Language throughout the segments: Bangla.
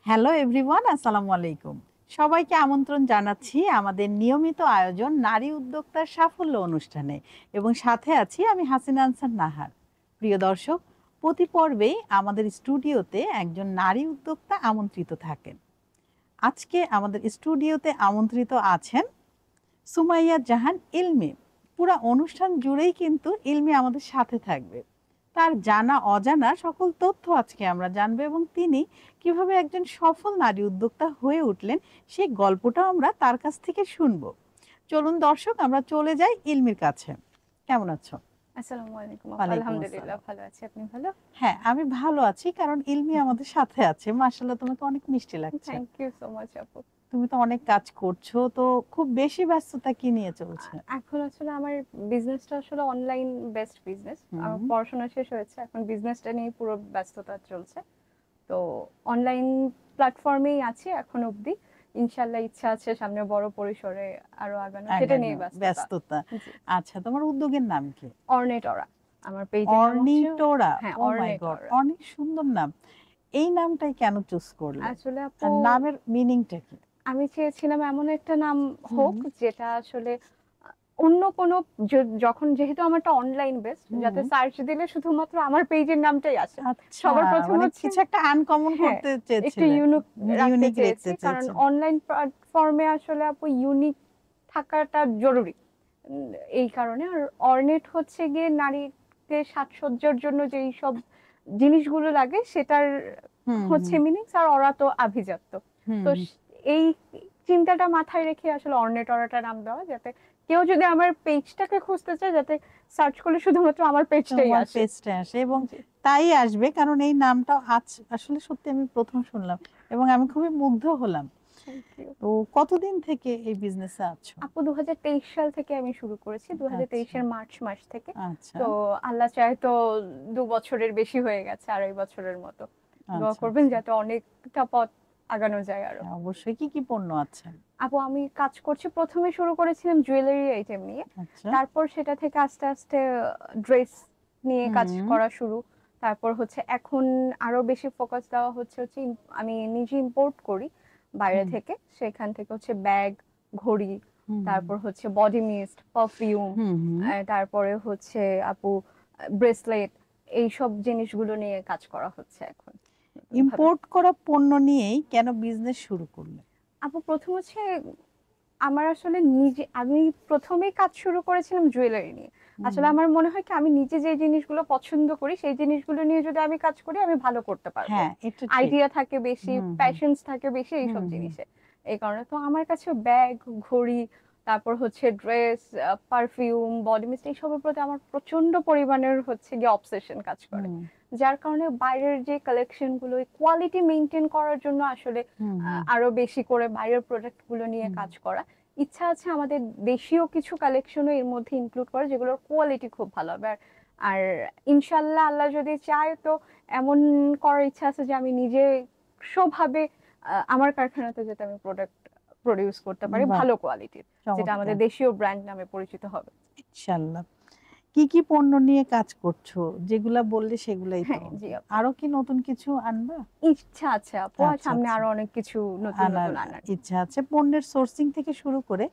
হ্যালো এভরিওয়ান, আসসালামু আলাইকুম। সবাইকে আমন্ত্রণ জানাচ্ছি আমাদের নিয়মিত আয়োজন নারী উদ্যোক্তার সাফল্য অনুষ্ঠানে এবং সাথে আছি আমি হাসিনা আনসার নাহার। প্রিয় দর্শক, প্রতি পর্বেই আমাদের স্টুডিওতে একজন নারী উদ্যোক্তা আমন্ত্রিত থাকেন। আজকে আমাদের স্টুডিওতে আমন্ত্রিত আছেন সুমাইয়া জাহান ইলমি। পুরা অনুষ্ঠান জুড়েই কিন্তু ইলমি আমাদের সাথে থাকবে। তার জানা অজানা সকল তথ্য আজকে আমরা জানবো এবং তিনি কিভাবে একজন সফল নারী উদ্যোক্তা হয়ে উঠলেন সেই গল্পটাও আমরা তার কাছ থেকে শুনবো। চলুন দর্শক, আমরা চলে যাই ইলমির কাছে। কেমন আছো? আসসালামু আলাইকুম। ওয়ালাইকুম আলহামদুলিল্লাহ আসসালাম। ভালো আছি। আপনি ভালো? হ্যাঁ, আমি ভালো আছি কারণ ইলমি আমাদের সাথে আছে। মাশাআল্লাহ, তোমাকে অনেক মিষ্টি লাগছে। থ্যাংক ইউ সো মাচ আপু। তুমি তো অনেক কাজ করছো, তো খুব বেশি ব্যস্ততা কি নিয়ে চলছে? এখন আসলে আমার বিজনেসটা আসলে অনলাইন বেসড বিজনেস। আমার হুম। পড়াশোনা শেষ হয়েছে। এখন বিজনেসটা নিয়ে পুরো ব্যস্ততা চলছে। তো অনলাইন প্ল্যাটফর্মেই আছি এখন অবধি। ইনশাআল্লাহ ইচ্ছা আছে সামনে বড় পরিসরে আরো আগানো। সেটা নিয়ে ব্যস্ততা। জি। আচ্ছা, তোমার উদ্যোগের নাম কি? অর্নেটরা। আমার পেজের নাম হচ্ছে অর্নিটোরা। হ্যাঁ, ও মাই গড, অর্নেটরা। অনেক সুন্দর নাম। এই নামটাই কেন চুজ করলে? আসলে আপু আর নামের মিনিংটা কি? আমি চেয়েছিলাম এমন একটা নাম হোক হুম, যেটা আসলে অন্য কোনো যখন যেহেতু আমারটা অনলাইন বেসড যাতে হুম। সার্চ দিলে শুধুমাত্র আমার পেজের নামটাই আসে। আচ্ছা, সবার প্রথম মানে হচ্ছে কিছু একটা আনকমন হ্যাঁ, করতে একটু চেয়েছিলে। ইউনিক রাখতে ইউনিক চেয়েছি রাখতে কারণ চেয়েছেন। অনলাইন প্ল্যাটফর্মে আসলে আপু ইউনিক থাকাটা জরুরি। উম, এই কারণে আর অর্নেট হচ্ছে গিয়ে নারীকে সাজসজ্জার জন্য যেই সব জিনিসগুলো লাগে সেটার হুম, হচ্ছে হুম, মিনিংস আর ওরা তো আভিজাত্য। হুম, তো হুম। এই চিন্তাটা মাথায় রেখে আসলে অর্নেট অরাটা নাম দেওয়া যাতে কেউ যদি আমার পেজটাকে খুঁজতে চায় যাতে সার্চ করলে শুধুমাত্র আমার পেজটাই তোমার আসে। পেজটা আসে এবং জি। তাই আসবে, কারণ এই নামটা আজ আসলে সত্যি আমি প্রথম শুনলাম এবং আমি খুবই মুগ্ধ হলাম। Thank you. তো কতদিন থেকে এই বিজনেসে আছো? আপু 2023 সাল থেকে আমি শুরু করেছি, আচ্ছা, 2023 এর মার্চ মাস থেকে। আচ্ছা, তো আল্লাহ চায় তো 2 বছরের বেশি হয়ে গেছে, 2.5 বছরের মতো। দোয়া আচ্ছা, করবেন আচ্ছা। যাতে অনেকটা পথ আগানো যায় আরো। হ্যাঁ, অবশ্যই। কি কি পণ্য আছে? আপু আমি কাজ করছি, প্রথমে শুরু করেছিলাম জুয়েলারি আইটেম নিয়ে। আচ্ছা। তারপর সেটা থেকে আস্তে আস্তে ড্রেস নিয়ে কাজ হুম, করা শুরু। তারপর হচ্ছে এখন আরো বেশি ফোকাস দেওয়া হচ্ছে হচ্ছে আমি নিজে ইম্পোর্ট করি বাইরে হুম, থেকে। সেখান থেকে হচ্ছে ব্যাগ, ঘড়ি, হুম, তারপর হচ্ছে বডি মিস্ট, পারফিউম, হুম, হুম। তারপরে হচ্ছে আপু ব্রেসলেট, এইসব জিনিসগুলো নিয়ে কাজ করা হচ্ছে এখন নতুন ভাবে। ইম্পোর্ট করা পণ্য নিয়েই কেন বিজনেস শুরু করলে? আপু প্রথম হচ্ছে আমার আসলে আমি প্রথমেই কাজ শুরু করেছিলাম জুয়েলারি নিয়ে। হুম, আসলে আমার মনে হয় কি আমি নিজে যে জিনিসগুলো পছন্দ করি সেই জিনিসগুলো নিয়ে যদি আমি কাজ করি আমি ভালো করতে পারবো। হ্যাঁ, এটা ঠিক। আইডিয়া থাকে বেশি, হুম, হুম, প্যাশনস থাকে বেশি হুম, এইসব হুম, জিনিসে। এই কারণে তো আমার কাছে ব্যাগ, ঘড়ি, তারপর হচ্ছে ড্রেস, পারফিউম, বডি মিস্ট এইসবের প্রতি আমার প্রচন্ড পরিমাণের হচ্ছে গিয়ে অবসেশন কাজ করে। হুম, যার কারণে বাইরের যে কালেকশন গুলো কোয়ালিটি মেনটেন করার জন্য আসলে হুম, হুম, আরো বেশি করে বাইরের প্রোডাক্ট গুলো নিয়ে হুম, কাজ করা। ইচ্ছা আছে আমাদের দেশীয় কিছু কালেকশনও এর মধ্যে ইনক্লুড করা যেগুলোর কোয়ালিটি খুব ভালো হবে। আর আর ইনশাল্লাহ আল্লাহ যদি চায় তো এমন করার ইচ্ছা আছে যে আমি নিজে স্বভাবে আমার কারখানাতে যাতে আমি প্রোডাক্ট প্রডিউস করতে পারি বাহ, ভালো কোয়ালিটির, যেটা আমাদের চমৎকার। দেশীয় ব্র্যান্ড নামে পরিচিত হবে। ইনশাল্লাহ। কি কি পণ্য নিয়ে কাজ করছো? যেগুলা বললে সেগুলাই তো। হ্যাঁ জি আপু, আরো কি নতুন কিছু আনবা? ইচ্ছা আছে আপু আর আচ্ছা, সামনে আচ্ছা। আরো অনেক কিছু নতুন আনার নতুন আনার। ইচ্ছা আছে। পণ্যের সোর্সিং থেকে শুরু করে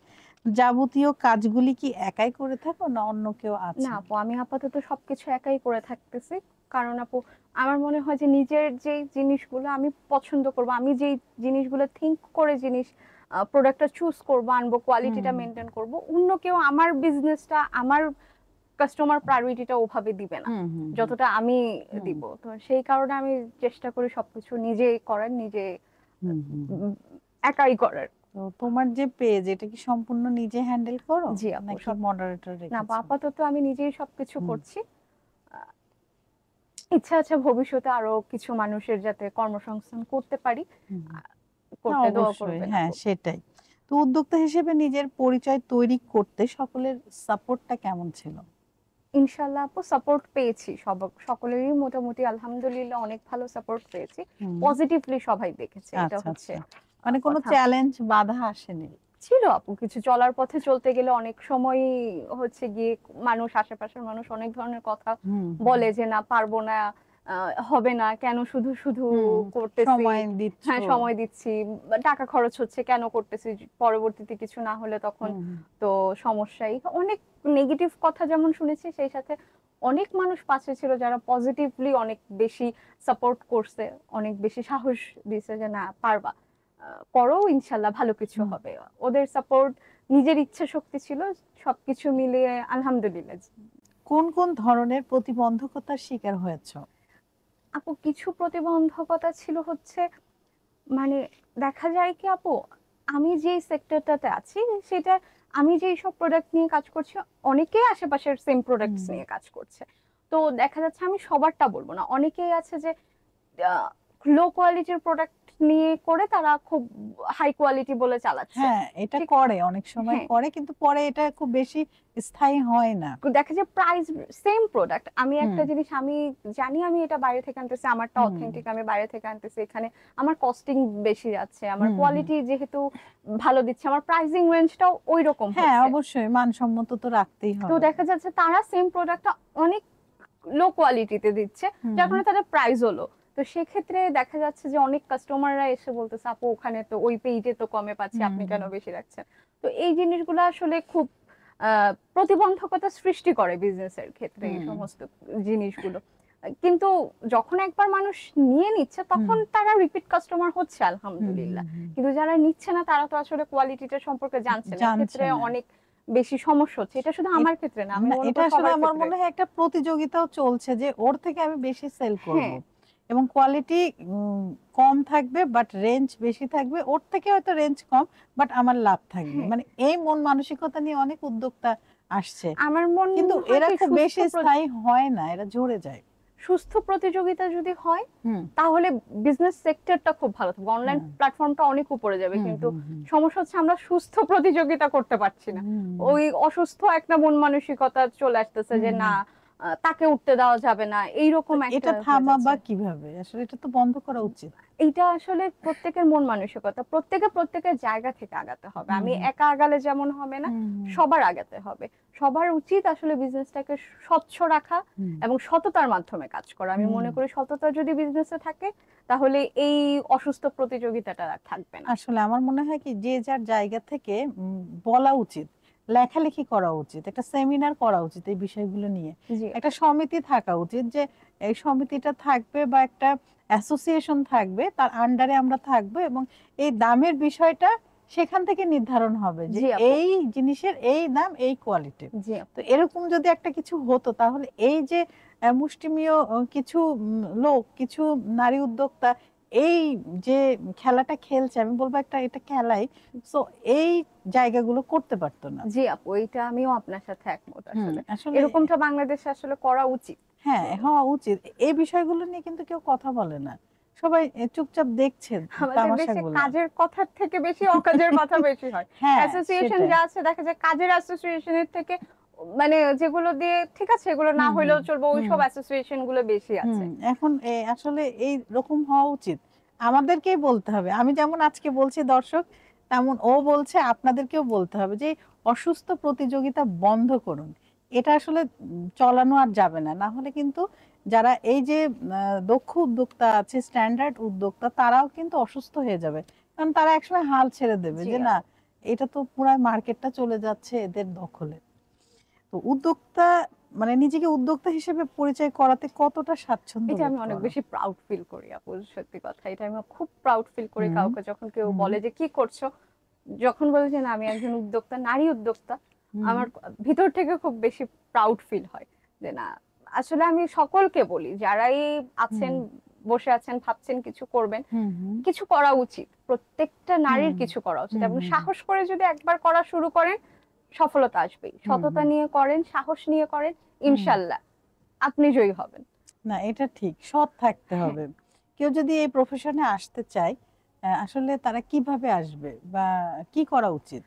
যাবতীয় কাজগুলি কি একাই করে থাকো না অন্য কেউ না আছে? আপু আমি আপাতত সবকিছু একাই করে থাকতেছি। কারণ আপু আমার মনে হয় যে নিজের যেই জিনিসগুলো আমি পছন্দ করব, আমি যেই জিনিসগুলো থিঙ্ক করে জিনিস প্রোডাক্টটা চুজ করব, আনবো, কোয়ালিটিটা হুম, মেনটেন করব, অন্য কেউ আমার বিজনেসটা আমার কাস্টমার প্রায়োরিটিটা ওভাবে দিবে না হুম, হুম, হুম, যতটা আমি হুম, দিব। তো সেই কারণে আমি চেষ্টা করি সবকিছু নিজেই করার, নিজে হুম, হুম, হুম। উম, একাই করার। তো তোমার যে পেজ, এটা কি সম্পূর্ণ নিজে হ্যান্ডেল করো জি আপু নাকি সব। মডারেটর না আপু, রেখেছো? আপাতত আমি নিজেই সবকিছু হুম, করছি। ইচ্ছা আছে ভবিষ্যতে আরো কিছু মানুষের যাতে কর্মসংস্থান করতে পারি। হুম। আহ, না, করতে দোয়া অবশ্যই। করবেন হ্যাঁ, আপু। সেটাই। তো উদ্যোক্তা হিসেবে নিজের পরিচয় তৈরি করতে সকলের সাপোর্টটা কেমন ছিল? ইনশাল্লাহ আপু সাপোর্ট পেয়েছি, সকলেরই মোটামুটি আলহামদুলিল্লাহ অনেক ভালো সাপোর্ট পেয়েছি। হুম। পজিটিভলি সবাই দেখেছে, এটা আচ্ছা, হচ্ছে আচ্ছা। মানে কোনো কথা। চ্যালেঞ্জ বাধা আসেনি? ছিল আপু, কিছু চলার পথে চলতে গেলে অনেক সময় হচ্ছে গিয়ে মানুষ, আশেপাশের মানুষ অনেক ধরনের কথা হুম, হুম, বলে যে না পারবো না, হবে না কেন, শুধু শুধু করতেছি, সময় দিচ্ছ। হ্যাঁ সময় দিচ্ছি, টাকা খরচ হচ্ছে কেন করতেছি, পরবর্তীতে কিছু না হলে তখন তো সমস্যাই। অনেক নেগেটিভ কথা যেমন শুনেছি, সেই সাথে অনেক মানুষ পাশে ছিল যারা পজিটিভলি অনেক বেশি সাপোর্ট করছে, অনেক বেশি সাহস দিছে যে না পারবা, করো, ইনশাল্লাহ ভালো কিছু হবে। ওদের সাপোর্ট, নিজের ইচ্ছা শক্তি ছিল, সবকিছু মিলিয়ে আলহামদুলিল্লাহ। কোন কোন ধরনের প্রতিবন্ধকতার শিকার হয়েছো? আপু কিছু প্রতিবন্ধকতা ছিল হচ্ছে, মানে দেখা যায় কি আপু, আমি যে সেক্টরটাতে আছি সেটা, আমি যে সব প্রোডাক্ট নিয়ে কাজ করছি, অনেকেই আশেপাশের সেম প্রোডাক্টস নিয়ে কাজ করছে। তো দেখা যাচ্ছে আমি সবারটা বলবো না, অনেকেই আছে যে লো কোয়ালিটির প্রোডাক্ট নিয়ে করে তারা খুব হাই কোয়ালিটি বলে চালাচ্ছে। হ্যাঁ, এটা ঠিক, করে, অনেক সময় হ্যাঁ। করে, কিন্তু পরে এটা খুব বেশি স্থায়ী হয় না। দেখা যায় প্রাইস সেম প্রোডাক্ট, আমি একটা জিনিস আমি জানি আমি এটা বাইরে থেকে আনতেছি, আমারটা অথেন্টিক, আমি বাইরে থেকে আনতেছি, এখানে আমার কস্টিং বেশি যাচ্ছে, আমার কোয়ালিটি যেহেতু ভালো দিচ্ছে, আমার প্রাইসিং রেঞ্জটাও ওই রকম হ্যাঁ, হচ্ছে। অবশ্যই মানসম্মত তো রাখতেই তো হবে। দেখা যাচ্ছে তারা সেম প্রোডাক্টটা অনেক লো কোয়ালিটিতে দিচ্ছে, যার কারণে তাদের প্রাইস হলো। তো সেক্ষেত্রে দেখা যাচ্ছে যে অনেক কাস্টমাররা এসে বলতেছে আপু ওখানে তো ওই পেজে তো কমে পাচ্ছি, আপনি কেন বেশি রাখছেন। তো এই জিনিসগুলো আসলে খুব প্রতিবন্ধকতা সৃষ্টি করে বিজনেসের ক্ষেত্রে, এই সমস্ত জিনিসগুলো। কিন্তু যখন একবার মানুষ নিয়ে নিচ্ছে তখন তারা রিপিট কাস্টমার হচ্ছে আলহামদুলিল্লাহ। কিন্তু যারা নিচ্ছে না তারা তো আসলে কোয়ালিটিটা সম্পর্কে জানছে না, এক্ষেত্রে অনেক বেশি সমস্যা হচ্ছে। এটা শুধু আমার ক্ষেত্রে না, আমি মনে এটা করি আসলে সবার আমার ক্ষেত্রে। মনে হয় একটা প্রতিযোগিতাও চলছে যে ওর থেকে আমি বেশি সেল করব, হ্যাঁ, এবং কোয়ালিটি কম থাকবে বাট রেঞ্জ বেশি থাকবে, ওর থেকে হয়তো রেঞ্জ কম বাট আমার লাভ থাকবে। হ্যাঁ। মানে এই মন মানসিকতা নিয়ে অনেক উদ্যোক্তা আসছে, আমার মনে কিন্তু হয় এরা কি খুব বেশি স্থায়ী হয় না, এরা ঝরে যায়। সুস্থ প্রতিযোগিতা যদি হয় হুম তাহলে বিজনেস সেক্টরটা খুব ভালো থাকবে, অনলাইন প্ল্যাটফর্মটা অনেক উপরে যাবে। কিন্তু সমস্যা হচ্ছে আমরা সুস্থ প্রতিযোগিতা করতে পারছি না, ওই অসুস্থ একটা মন মানসিকতা চলে আসতেছে যে না তাকে উঠতে দেওয়া যাবে না, এইরকম একটা এটা হয়ে থামাবা যাচ্ছে। কিভাবে? আসলে এটা তো বন্ধ করা উচিত। এইটা আসলে প্রত্যেকের মন মানসিকতা, প্রত্যেকের জায়গা থেকে আগাতে হবে। আমি একা আগালে যেমন হবে না, সবার আগাতে হবে। সবার উচিত আসলে বিজনেসটাকে স্বচ্ছ রাখা এবং সততার মাধ্যমে কাজ করা। আমি মনে করি সততা যদি বিজনেসে থাকে তাহলে এই অসুস্থ প্রতিযোগিতাটা আর থাকবে না। আসলে আমার মনে হয় কি, যে যার জায়গা থেকে বলা উচিত, লেখালেখি করা উচিত, একটা সেমিনার করা উচিত এই বিষয়গুলো নিয়ে, জি একটা সমিতি থাকা উচিত, যে এই সমিতিটা থাকবে বা একটা অ্যাসোসিয়েশন থাকবে, তার আন্ডারে আমরা থাকবো, এবং এই দামের বিষয়টা সেখান থেকে নির্ধারণ হবে যে জি আপু, এই জিনিসের এই দাম, এই কোয়ালিটি। জি আপু। তো এরকম যদি একটা কিছু হতো, তাহলে এই যে মুষ্টিমেয় কিছু লোক, কিছু নারী উদ্যোক্তা এই যে খেলাটা খেলছে, আমি বলবো একটা এটা খেলাই, সো এই জায়গাগুলো করতে পারতো না। জি আপু, এইটা আমিও আপনার সাথে একমত। আসলে আসলে এরকমটা বাংলাদেশে আসলে করা উচিত। হ্যাঁ, হওয়া উচিত। এই বিষয়গুলো নিয়ে কিন্তু কেউ কথা বলে না, সবাই চুপচাপ দেখছে আমাদের দেশে তামাশাগুলো। কাজের কথার থেকে বেশি অকাজের কথা বেশি হয়। হ্যাঁ, অ্যাসোসিয়েশন সেটাই। যা আছে দেখা যায় কাজের অ্যাসোসিয়েশনের থেকে, মানে যেগুলো দিয়ে ঠিক আছে এগুলো না হইলেও চলবে, ওইসব অ্যাসোসিয়েশন গুলো বেশি আছে। এখন আসলে এই রকম হওয়া উচিত, আমাদেরকেই বলতে হবে। আমি যেমন আজকে বলছি দর্শক, তেমন ও বলছে আপনাদেরকেও বলতে হবে যে অসুস্থ প্রতিযোগিতা বন্ধ করুন। এটা আসলে চলানো আর যাবে না, না হলে কিন্তু যারা এই যে দক্ষ উদ্যোক্তা আছে, স্ট্যান্ডার্ড উদ্যোক্তা, তারাও কিন্তু অসুস্থ হয়ে যাবে, কারণ তারা একসময় হাল ছেড়ে দেবে জি যে না, এটা তো পুরো মার্কেটটা চলে যাচ্ছে এদের দখলে। তো উদ্যোক্তা মানে নিজেকে উদ্যোক্তা হিসেবে পরিচয় করাতে কতটা স্বাচ্ছন্দ্য এটা আমি বোধ অনেক করো? বেশি প্রাউড ফিল করি আপু, সত্যি কথা। এটা আমি খুব প্রাউড ফিল করি কাউকে যখন কেউ বলে যে কি করছো, যখন বলে যে না আমি একজন উদ্যোক্তা, নারী উদ্যোক্তা, আমার ভিতর থেকে খুব বেশি প্রাউড ফিল হয় যে না, আসলে আমি সকলকে বলি যারাই আছেন, বসে আছেন, ভাবছেন কিছু করবেন, কিছু করা উচিত, প্রত্যেকটা নারীর কিছু করা উচিত। এবং সাহস করে যদি একবার করা শুরু করেন সফলতা আসবেই। সততা নিয়ে করেন, সাহস নিয়ে করেন, ইনশাল্লাহ আপনি জয়ী হবেন। না, এটা ঠিক, সৎ থাকতে হবে। কেউ যদি এই প্রফেশনে আসতে চায়, আসলে তারা কিভাবে আসবে বা কি করা উচিত?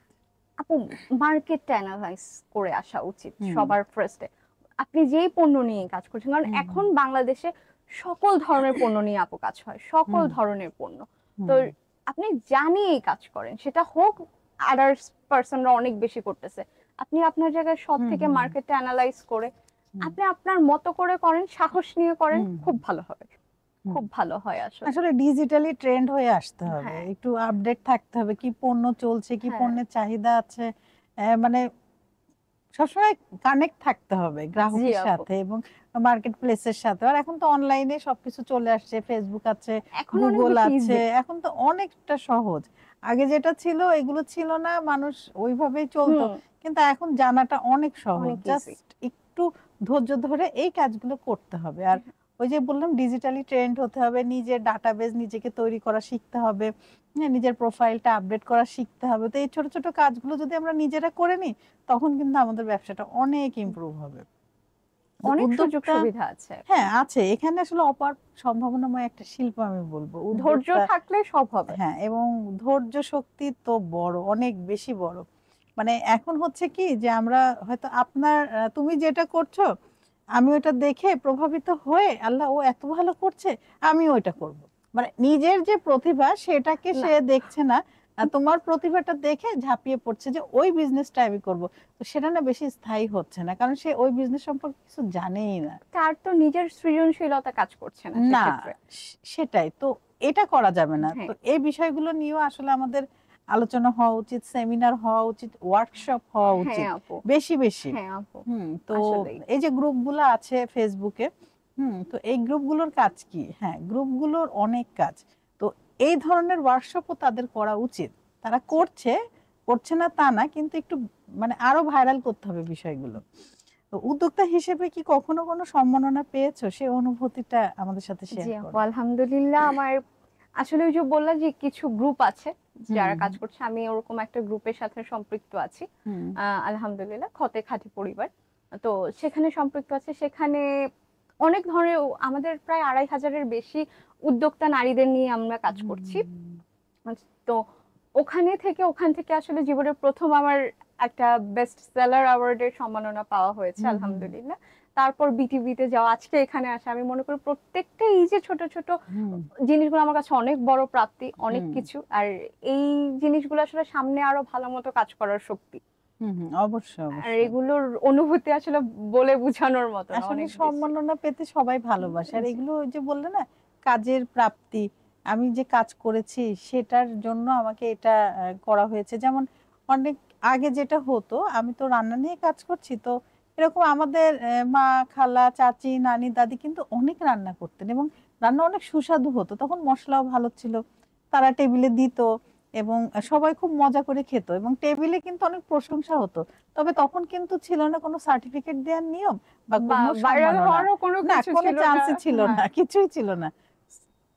আপু মার্কেটটা অ্যানালাইজ করে আসা উচিত সবার ফার্স্টে। আপনি যেই পণ্য নিয়ে কাজ করছেন, কারণ এখন বাংলাদেশে সকল ধরনের পণ্য নিয়ে আপু কাজ হয়, সকল ধরনের পণ্য। তো আপনি জানিয়েই কাজ করেন, সেটা হোক আদার্স পার্সনরা অনেক বেশি করতেছে, আপনি আপনার জায়গায় সব থেকে মার্কেটটা অ্যানালাইজ করে আপনি আপনার মতো করে করেন, সাহস নিয়ে করেন, হুম। খুব ভালো হবে, হুম। খুব ভালো হয় আসলে। আসলে ডিজিটালি ট্রেন্ড হয়ে আসতে হবে, হ্যাঁ একটু আপডেট থাকতে হবে, কি পণ্য চলছে, কি হ্যাঁ, পণ্যের চাহিদা আছে, মানে সবসময় কানেক্ট থাকতে হবে জি গ্রাহকের আপু, সাথে এবং মার্কেট প্লেসের সাথে। আর এখন তো অনলাইনে সবকিছু চলে আসছে, ফেসবুক আছে, এখন অনেক গুগল বেশি আছে, ইজি। এখন তো অনেকটা সহজ। আগে যেটা ছিল এগুলো ছিল না, মানুষ ওইভাবেই চলতো, হুম, কিন্তু এখন জানাটা অনেক সহজ, অনেক ইজি। জাস্ট একটু ধৈর্য ধরে এই কাজগুলো করতে হবে। আর ওই যে বললাম ডিজিটালি ট্রেন্ড হতে হবে, নিজের ডাটাবেজ নিজেকে তৈরি করা শিখতে হবে, হ্যাঁ, নিজের প্রোফাইলটা আপডেট করা শিখতে হবে। তো এই ছোট ছোট কাজগুলো যদি আমরা নিজেরা করে নিই তখন কিন্তু আমাদের ব্যবসাটা অনেক ইমপ্রুভ হবে। তো অনেক সুযোগ উদ্যোক্তা, সুবিধা আছে এখন। হ্যাঁ আছে, এখানে আসলে অপার সম্ভাবনাময় একটা শিল্প আমি বলবো ধৈর্য উদ্যোক্তা। থাকলে সব হবে। হ্যাঁ, এবং ধৈর্য শক্তি তো বড়, অনেক বেশি বড়। মানে এখন হচ্ছে কি যে আমরা হয়তো আপনার তুমি যেটা করছো আমি ওটা দেখে প্রভাবিত হয়ে আল্লাহ ও এত ভালো করছে আমি ওইটা করব। মানে নিজের যে প্রতিভা সেটাকে না, সে দেখছে না, তোমার প্রতিভাটা দেখে ঝাঁপিয়ে পড়ছে যে ওই বিজনেসটা আমি করব। তো সেটা না বেশি স্থায়ী হচ্ছে না, কারণ সে ওই বিজনেস সম্পর্কে কিছু জানেই না। তার তো নিজের সৃজনশীলতা কাজ করছে না না, সেক্ষেত্রে। সেটাই তো, এটা করা যাবে না। তো হ্যাঁ এই বিষয়গুলো নিয়েও আসলে আমাদের আলোচনা হওয়া উচিত, সেমিনার হওয়া উচিত, ওয়ার্কশপ হওয়া হ্যাঁ উচিত আপু, বেশি বেশি। হ্যাঁ আপু, তো আসলেই। এই যে গ্রুপগুলো আছে ফেসবুকে, তো এই গ্রুপগুলোর কাজ কি? হ্যাঁ, গ্রুপগুলোর অনেক কাজ। তো এই ধরনের ওয়ার্কশপও তাদের করা উচিত। তারা করছে, করছে না তা না, কিন্তু একটু মানে আরো ভাইরাল করতে হবে বিষয়গুলো। তো উদ্যোক্তা হিসেবে কি কখনো কোনো সম্মাননা পেয়েছো? সেই অনুভূতিটা আমাদের সাথে জি শেয়ার আপু, করো। আলহামদুলিল্লাহ। আমার আসলে ওই যে বললাম যে কিছু গ্রুপ আছে হুম, যারা কাজ করছে, আমি ওরকম একটা গ্রুপের সাথে সম্পৃক্ত আছি। হুম, আলহামদুলিল্লাহ, খতে খাঁটি পরিবার। তো সেখানে সম্পৃক্ত আছে, সেখানে অনেক ধরনের আমাদের প্রায় ২,৫০০-এর বেশি উদ্যোক্তা নারীদের নিয়ে আমরা কাজ করছি। হুম, তো ওখান থেকে আসলে জীবনের প্রথম আমার একটা বেস্ট সেলার অ্যাওয়ার্ডের সম্মাননা পাওয়া হয়েছে, হুম, হুম, আলহামদুলিল্লাহ। তারপর বিটিভিতে যাওয়া, আজকে এখানে আসা, আমি মনে করি প্রত্যেকটা এই যে ছোট ছোট হুম, জিনিসগুলো আমার কাছে অনেক বড় প্রাপ্তি, অনেক হুম, কিছু। আর এই জিনিসগুলো আসলে সামনে আরো ভালো মতো কাজ করার শক্তি। অবশ্যই, আর অবশ্যই। এগুলোর অনুভূতি আসলে বলে বোঝানোর মতো না, আসলে অনেক বেশি। সম্মাননা পেতে সবাই ভালোবাসে, আর জি এগুলো ওই যে বললে না, কাজের প্রাপ্তি, আমি যে কাজ করেছি সেটার জন্য আমাকে এটা করা হয়েছে। যেমন অনেক আগে যেটা হতো, আমি তো রান্না নিয়ে কাজ করছি, তো এরকম আমাদের মা, খালা, চাচি, নানি, দাদি কিন্তু অনেক রান্না করতেন এবং রান্না অনেক সুস্বাদু হতো, তখন মশলাও ভালো ছিল, তারা টেবিলে দিত এবং সবাই খুব মজা করে খেত এবং টেবিলে কিন্তু অনেক প্রশংসা হতো। তবে তখন কিন্তু ছিল না কোনো সার্টিফিকেট দেওয়ার নিয়ম বা বা কোনো ভাইরাল সম্মাননা, হওয়ারও কোনো না কিছু কোনো ছিল না। চান্সই ছিল না, হ্যাঁ, কিছুই ছিল না।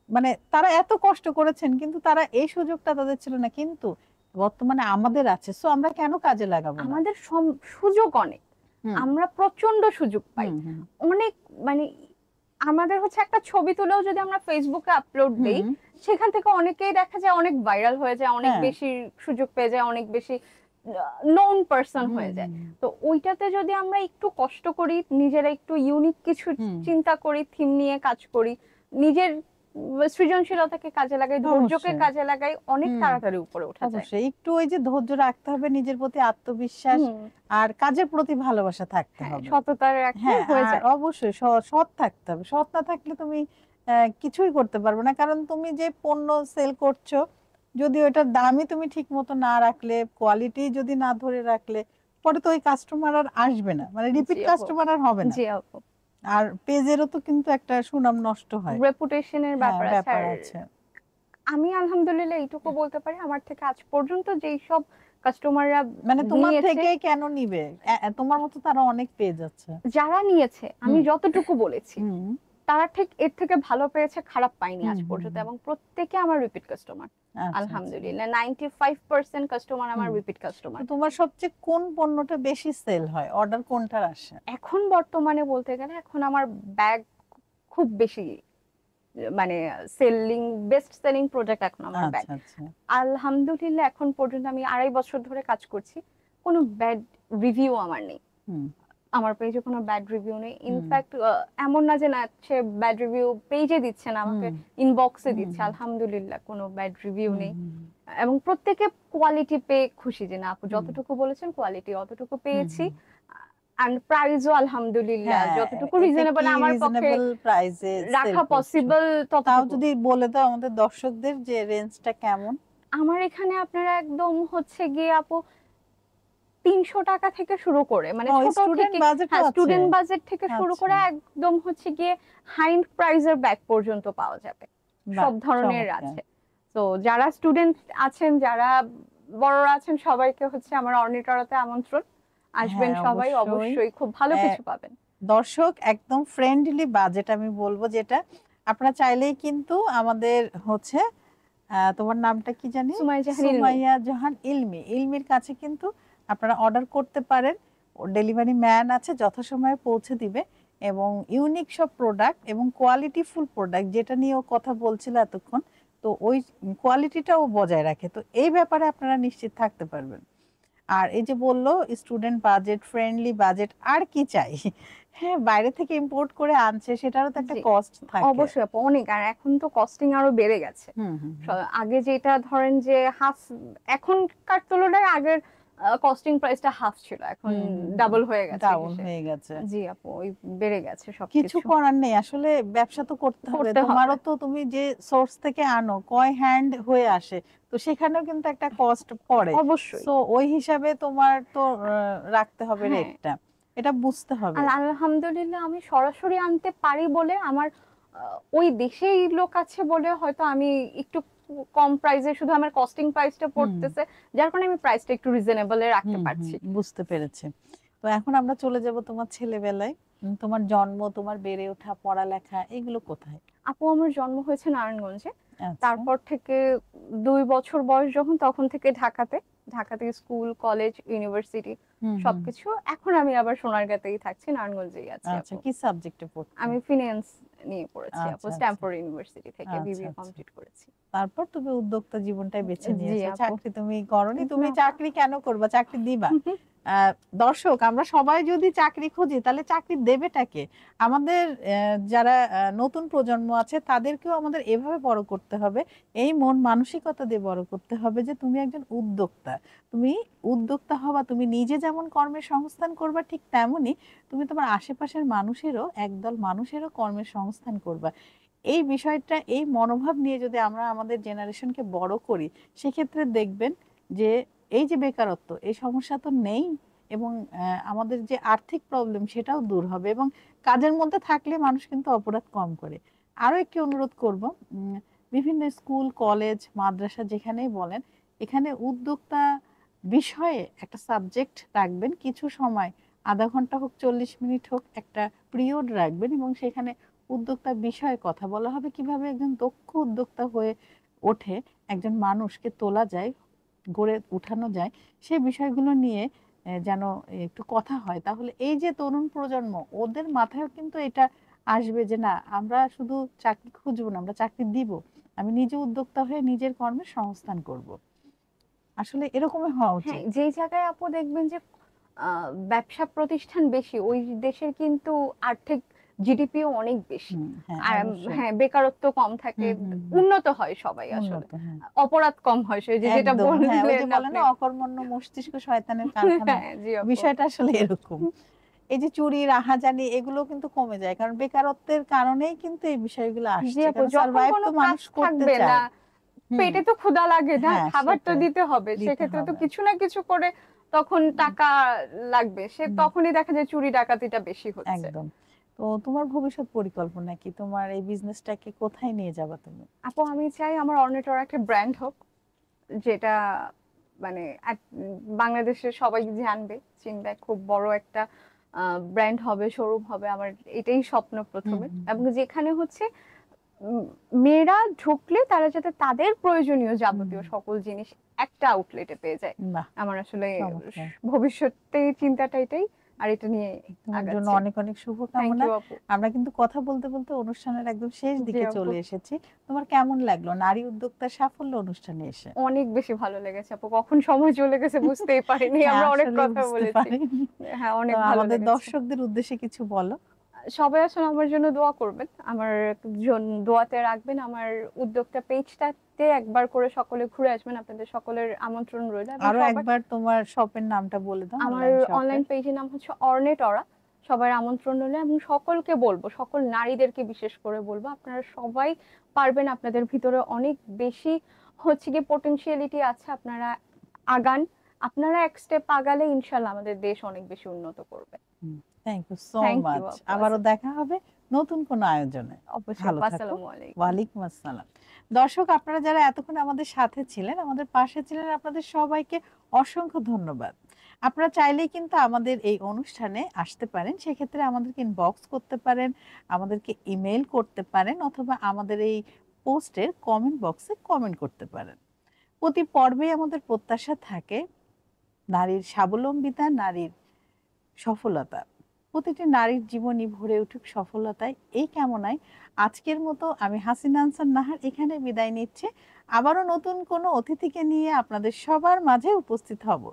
মানে তারা এত কষ্ট করেছেন কিন্তু তারা এই সুযোগটা তাদের ছিল না, কিন্তু বর্তমানে আমাদের আছে, সো আমরা কেন কাজে লাগাবো না? আমাদের সুযোগ অনেক, হুম, আমরা প্রচন্ড সুযোগ পাই। হুম, হুম, অনেক মানে আমাদের হচ্ছে একটা ছবি তুলেও যদি আমরা ফেসবুকে আপলোড দেই, হুম, সেখান থেকে অনেকেই দেখা যায় অনেক ভাইরাল হয়ে যায়, অনেক হ্যাঁ, বেশি সুযোগ পেয়ে যায়, অনেক বেশি নোন পারসন হুম, হয়ে যায়। হুম, তো ওইটাতে যদি আমরা একটু কষ্ট করি, নিজেরা একটু ইউনিক কিছু হুম, চিন্তা করি, থিম নিয়ে কাজ করি, নিজের সৃজনশীলতাকে কাজে লাগাই, ধৈর্যকে অবশ্যই, কাজে লাগাই, অনেক হুম, তাড়াতাড়ি উপরে ওঠা যায়। অবশ্যই একটু ওই যে ধৈর্য রাখতে হবে, নিজের প্রতি আত্মবিশ্বাস হুম, আর কাজের প্রতি ভালোবাসা থাকতে হ্যাঁ, হবে। সততা রাখলে হ্যাঁ, হয়ে আর যায়। অবশ্যই সৎ থাকতে হবে। সৎ না থাকলে তুমি কিছুই করতে পারবে না, কারণ তুমি যে পণ্য সেল করছো যদি ওটার দামই তুমি ঠিক মতো না রাখলে, কোয়ালিটি যদি না ধরে রাখলে, পরে তো ওই কাস্টমার আর আসবে না, মানে জি রিপিট আপু, কাস্টমার আর হবে না। জি আপু, আর পেজেরও তো কিন্তু একটা সুনাম নষ্ট হয়। রেপুটেশনের হ্যাঁ, ব্যাপার আছে। ব্যাপার আর আছে। আমি আলহামদুলিল্লাহ এইটুকু বলতে পারি, আমার থেকে আজ পর্যন্ত যেই সব কাস্টমাররা মানে তোমার নিয়েছে, থেকে কেন নিবে? তোমার মতো তারা অনেক পেজ আছে। যারা নিয়েছে, আমি হুম, যতটুকু বলেছি, হুম, তারা ঠিক এর থেকে ভালো পেয়েছে, খারাপ পায়নি হুম, আজ হুম, পর্যন্ত, হুম। এবং প্রত্যেকে আমার রিপিট কাস্টমার। আচ্ছা, আচ্ছা। আলহামদুলিল্লাহ 95% কাস্টমার আমার হুম। রিপিট তো কাস্টমার। তোমার সবচেয়ে কোন পণ্যটা বেশি সেল হয়? অর্ডার কোনটার আসে? এখন বর্তমানে বলতে গেলে এখন আমার ব্যাগ খুব বেশি, মানে সেলিং, বেস্ট সেলিং প্রোডাক্ট এখন আমার ব্যাগ। আচ্ছা, আচ্ছা। আলহামদুলিল্লাহ এখন পর্যন্ত আমি 2.5 বছর ধরে কাজ করছি, কোনো ব্যাড রিভিউ আমার নেই, হুম, আমার পেজে কোনো ব্যাড রিভিউ নেই। হুম, ইনফ্যাক্ট এমন না যে না, সে ব্যাড রিভিউ পেজে দিচ্ছে না, হুম, আমাকে ইনবক্সে হুম, দিচ্ছে, আলহামদুলিল্লাহ কোনো ব্যাড রিভিউ হুম, নেই। হুম, এবং প্রত্যেকে কোয়ালিটি পেয়ে খুশি, যে না আপু হুম, যতটুকু বলেছেন কোয়ালিটি অতটুকু হুম, পেয়েছি। হুম, আর প্রাইসও আলহামদুলিল্লাহ হ্যাঁ, যতটুকু এটা রিজনেবল কি আমার পক্ষে রিজনেবল প্রাইসে সেল রাখা করছো? পসিবল তাও ততটুকু। যদি বলে দাও আমাদের দর্শকদের যে রেঞ্জটা কেমন। আমার এখানে আপনারা একদম হচ্ছে গিয়ে আপু 300 টাকা থেকে শুরু করে, মানে ও, ছোট স্টুডেন্ট থেকে, বাজেটও হ্যাঁ আছে। স্টুডেন্ট বাজেট থেকে শুরু আচ্ছা, করে একদম হচ্ছে গিয়ে হাই প্রাইজের ব্যাগ পর্যন্ত পাওয়া যাবে, বাহ, সব ধরনের চমৎকার। আছে। তো যারা স্টুডেন্ট আছেন, যারা বড়রা আছেন, সবাইকে হচ্ছে আমার অর্নিটরাতে আমন্ত্রণ, আসবেন হ্যাঁ, সবাই, অবশ্যই। অবশ্যই খুব ভালো আহ, কিছু পাবেন। দর্শক, একদম ফ্রেন্ডলি বাজেট আমি বলবো যেটা, আপনারা চাইলেই কিন্তু আমাদের হচ্ছে তোমার নামটা কি জানি, সুমাইয়া জাহান ইলমি। সুমাইয়া জাহান ইলমি, ইলমির কাছে কিন্তু আপনারা অর্ডার করতে পারেন। ডেলিভারি ম্যান আছে, যথাসময়ে পৌঁছে দিবে। এবং ইউনিক সব প্রোডাক্ট এবং কোয়ালিটিফুল প্রোডাক্ট, যেটা নিয়ে ও কথা বলছিল এতক্ষণ, তো ওই কোয়ালিটিটাও বজায় রাখে। তো এই ব্যাপারে আপনারা নিশ্চিত থাকতে পারবেন। আর এই যে বললো স্টুডেন্ট বাজেট, ফ্রেন্ডলি বাজেট, আর কি চাই? হ্যাঁ, বাইরে থেকে ইম্পোর্ট করে আনছে, সেটারও তো একটা জি, কস্ট থাকে। অবশ্যই আপু, অনেক। আর এখন তো কস্টিং আরো বেড়ে গেছে। হুম, হুম, আগে যেটা ধরেন যে হাফ, এখনকার তুলনায় আগের কস্টিং প্রাইসটা হাফ ছিল, এখন ডাবল হয়ে গেছে ডাউন হয়ে গেছে। জি আপু, ওই বেড়ে গেছে কিছু সবকিছু। করার নেই, আসলে ব্যবসা তো করতে হবে। করতে হবে। তোমারও তো, তুমি যে সোর্স থেকে আনো, কয় হ্যান্ড হয়ে আসে, তো সেখানেও কিন্তু একটা কস্ট পড়ে। অবশ্যই। সো ওই হিসাবে তোমার তো রাখতে হবে হ্যাঁ, রেটটা, এটা বুঝতে হবে। আর আলহামদুলিল্লাহ আমি সরাসরি আনতে পারি বলে, আমার ওই দেশেই লোক আছে বলে হয়তো আমি একটু কম প্রাইসে, শুধু আমার কস্টিং প্রাইসটা পড়তেছে, যার কারণে আমি প্রাইসটা একটু রিজনেবলে রাখতে পারছি। বুঝতে পেরেছি। তো এখন আমরা চলে যাব তোমার ছেলেবেলায়। তোমার জন্ম, তোমার বেড়ে ওঠা, পড়ালেখা, এগুলো কোথায়? আপু আমার জন্ম হয়েছে নারায়ণগঞ্জে। আচ্ছা। তারপর থেকে 2 বছর বয়স যখন, তখন থেকে ঢাকাতে, ঢাকাতে স্কুল, কলেজ, ইউনিভার্সিটি সবকিছু। এখন আমি আবার সোনারগাঁতেই থাকছি, নারায়ণগঞ্জেই আছি আচ্ছা, আপু। কি সাবজেক্টে পড়তে? আমি ফিনান্স নিয়ে পড়েছি আপু, আচ্ছা, স্ট্যামফোর্ড ইউনিভার্সিটি থেকে আচ্ছা, বিবিএ আচ্ছা। কমপ্লিট করেছি। তারপর তুমি উদ্যোক্তা জীবনটাই বেছে জি নিয়েছো, আপু। চাকরি তুমি করনি। তুমি না। চাকরি কেন করবা, চাকরি দিবা। দর্শক, আমরা সবাই যদি চাকরি খুঁজি, তাহলে চাকরি দেবেটাকে? আমাদের যারা নতুন প্রজন্ম আছে, তাদেরকেও আমাদের এভাবে বড় করতে হবে, এই মন মানসিকতা দিয়ে বড় করতে হবে যে তুমি একজন উদ্যোক্তা। তুমি উদ্যোক্তা হবা, তুমি নিজে যেমন কর্মের সংস্থান করবা, ঠিক তেমনি তুমি তোমার আশেপাশের মানুষেরও, একদল মানুষেরও কর্মের সংস্থান করবা। এই বিষয়টা, এই মনোভাব নিয়ে যদি আমরা আমাদের জেনারেশনকে বড় করি, সেক্ষেত্রে দেখবেন যে এই যে বেকারত্ব, এই সমস্যা তো নেই। এবং আমাদের যে আর্থিক প্রবলেম, সেটাও দূর হবে। এবং কাজের মধ্যে থাকলে মানুষ কিন্তু অপরাধ কম করে। আরো একটি অনুরোধ করব, বিভিন্ন স্কুল, কলেজ, মাদ্রাসা যেখানেই বলেন, এখানে উদ্যোক্তা বিষয়ে একটা সাবজেক্ট রাখবেন। কিছু সময়, আধা ঘন্টা হোক, 40 মিনিট হোক, একটা পিরিয়ড রাখবেন এবং সেখানে উদ্যোক্তা বিষয়ে কথা বলা হবে, কিভাবে একজন দক্ষ উদ্যোক্তা হয়ে ওঠে, একজন মানুষকে তোলা যায়, গড়ে উঠানো যায়, সেই বিষয়গুলো নিয়ে যেন একটু কথা হয়। তাহলে এই যে তরুণ প্রজন্ম, ওদের মাথায়ও কিন্তু এটা আসবে যে না, আমরা শুধু চাকরি খুঁজবো না, আমরা চাকরি দিব, আমি নিজে উদ্যোক্তা হয়ে নিজের কর্মের সংস্থান করব। আসলে এরকমই হওয়া হ্যাঁ, উচিত। যেই জায়গায় আপু দেখবেন যে ব্যবসা প্রতিষ্ঠান বেশি, ওই দেশের কিন্তু আর্থিক জিডিপিও অনেক বেশি। হ্যাঁ, আর অবশ্যই। হ্যাঁ, বেকারত্ব কম থাকে, উন্নত হয় সবাই আসলে, উন্নত, হ্যাঁ। অপরাধ কম হয়, সেই যে যেটা একদম, হ্যাঁ, ওই যে বললেন বলে আপনি। না, অকর্মণ্য মস্তিষ্ক শয়তানের কারখানা। হ্যাঁ জি আপু। বিষয়টা আসলে এরকম। এই যে চুরি, রাহাজানি, এগুলো কিন্তু কমে যায়, কারণ বেকারত্বের কারণেই কিন্তু এই বিষয়গুলো জি আসছে। আপু, কারণ যখন সার্ভাইভ কোনো তো কাজ মানুষ করতে থাকবে না, চায়। হুম, পেটে তো ক্ষুধা লাগে না, হ্যাঁ, খাবার তো সেটাই দিতে হবে, দিতে সেক্ষেত্রে তো হবে। কিছু না কিছু করে তখন টাকা লাগবে, সে হুম, তখনই দেখা যায় চুরি ডাকাতিটা বেশি হচ্ছে। একদম। তো তোমার ভবিষ্যৎ পরিকল্পনা কি? তোমার এই বিজনেসটাকে কোথায় নিয়ে যাবা তুমি? আপু আমি চাই আমার অর্নেটোর একটা ব্র্যান্ড হোক, যেটা মানে বাংলাদেশে সবাই জানবে, চিনবে, খুব বড় একটা ব্র্যান্ড হবে, শোরুম হবে। আমার এটাই স্বপ্ন প্রথমে, এবং যেখানে হচ্ছে মেয়েরা ঢুকলে তারা যাতে তাদের প্রয়োজনীয় যাবতীয় সকল জিনিস একটা আউটলেটে পেয়ে যায়। বাহ, আমার আসলে চমৎকার। ভবিষ্যতে চিন্তাটা এটাই, আর এটা নিয়ে তোমার জন্য আগাচ্ছি। অনেক অনেক থ্যাংক শুভকামনা। ইউ আপু। আমরা কিন্তু কথা বলতে বলতে অনুষ্ঠানের একদম শেষ জি দিকে আপু, চলে এসেছি। তোমার কেমন লাগলো নারী উদ্যোক্তার সাফল্য অনুষ্ঠানে এসে? অনেক বেশি ভালো লেগেছে আপু, কখন সময় চলে গেছে বুঝতেই পারিনি, হ্যাঁ, আমরা অনেক আসলে কথা বুঝতে বলেছি। পারিনি। হ্যাঁ, তো অনেক ভালো আমাদের লেগেছে। দর্শকদের উদ্দেশ্যে কিছু বলো। সবাই আসলে আমার জন্য দোয়া করবেন, আমার দোয়াতে রাখবেন। আমার উদ্যোক্তা পেজটাতে ঈদে একবার করে সকলে ঘুরে আসবেন, আপনাদের সকলের আমন্ত্রণ রইল। এবং আরো সবাই, একবার তোমার শপের নামটা বলে দাও, আমার অনলাইন শপের। অনলাইন পেজের নাম হচ্ছে অর্নেট অরা। সবার আমন্ত্রণ রইল এবং সকলকে বলবো, সকল নারীদেরকে বিশেষ করে বলবো, আপনারা সবাই পারবেন, আপনাদের ভিতরে অনেক বেশি হচ্ছে কি পটেনশিয়ালিটি আছে, আপনারা আগান। আপনারা এক স্টেপ আগালে ইনশাল্লাহ আমাদের দেশ অনেক বেশি উন্নত করবে। Thank you so thank much. You আপু। আবারও দেখা হবে নতুন কোনো আয়োজনে। অবশ্যই ভালো আপু, থাকো। আসসালামু আলাইকুম। ওয়ালাইকুম আসসালাম। দর্শক, আপনারা যারা এতক্ষণ আমাদের সাথে ছিলেন, আমাদের পাশে ছিলেন, আপনাদের সবাইকে অসংখ্য ধন্যবাদ। আপনারা চাইলেই কিন্তু আমাদের এই অনুষ্ঠানে আসতে পারেন, সেক্ষেত্রে আমাদেরকে ইনবক্স করতে পারেন, আমাদেরকে ইমেল করতে পারেন, অথবা আমাদের এই পোস্টের কমেন্ট বক্সে কমেন্ট করতে পারেন। প্রতি পর্বে আমাদের প্রত্যাশা থাকে নারীর স্বাবলম্বিতা, নারীর সফলতা, প্রতিটি নারীর জীবনই ভরে উঠুক সফলতায়, এই কামনায় আজকের মতো আমি হাসিনা আনসার নাহার এখানে বিদায় নিচ্ছে। আবারও নতুন কোনো অতিথিকে নিয়ে আপনাদের সবার মাঝে উপস্থিত হব।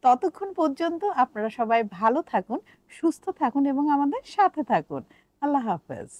ততক্ষণ পর্যন্ত আপনারা সবাই ভালো থাকুন, সুস্থ থাকুন এবং আমাদের সাথে থাকুন। আল্লাহ হাফেজ।